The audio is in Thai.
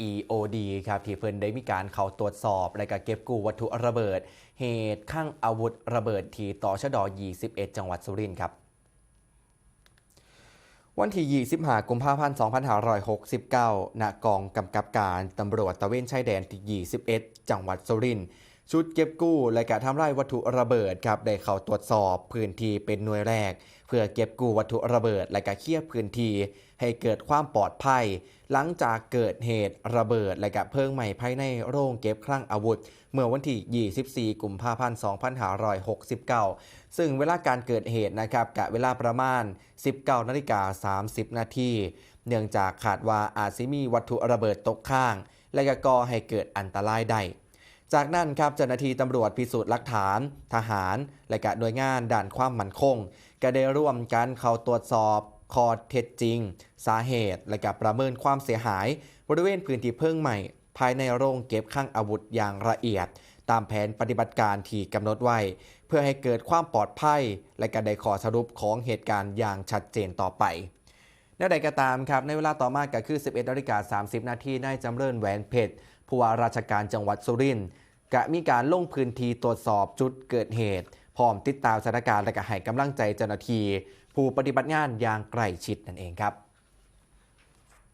EOD ครับที่เพิ่นได้มีการเข้าตรวจสอบและก็เก็บกู้วัตถุระเบิดเหตุข้างอาวุธระเบิดที่ตชด21จังหวัดสุรินทร์ครับวันที่25กุมภาพันธ์2569ณกองกำกับการตำรวจตระเวนชายแดนที่21จังหวัดสุรินทร์ชุดเก็บกู้และการทำลายวัตถุระเบิดครับได้เข้าตรวจสอบพื้นที่เป็นหน่วยแรกเพื่อเก็บกู้วัตถุระเบิดและการเคลียร์พื้นที่ให้เกิดความปลอดภัยหลังจากเกิดเหตุระเบิดและเพลิงไหม้ภายในโรงเก็บคลังอาวุธเมื่อวันที่24กุมภาพันธ์2569ซึ่งเวลาการเกิดเหตุนะครับกะเวลาประมาณ 19:30 นาทีเนื่องจากขาดว่าอาจสิมีวัตถุระเบิดตกค้างและก่อให้เกิดอันตรายได้จากนั้นครับเจ้าหน้าที่ตำรวจพิสูจน์หลักฐานทหารและหน่วยงานด้านความมั่นคงก็ได้ร่วมกันเข้าตรวจสอบข้อเท็จจริงสาเหตุและประเมินความเสียหายบริเวณพื้นที่เพลิงไหม้ภายในโรงเก็บคลังอาวุธอย่างละเอียดตามแผนปฏิบัติการที่กำหนดไว้เพื่อให้เกิดความปลอดภัยและได้ข้อสรุปของเหตุการณ์อย่างชัดเจนต่อไปในใดก็ตามครับในเวลาต่อมาก็คือ 11:30 นาทีนายจำเริญแหวนเพชรผู้ว่าราชการจังหวัดสุรินทร์ก็มีการลงพื้นที่ตรวจสอบจุดเกิดเหตุพร้อมติดตามสถานการณ์และให้กำลังใจเจ้าหน้าที่ผู้ปฏิบัติงานอย่างใกล้ชิดนั่นเองครับ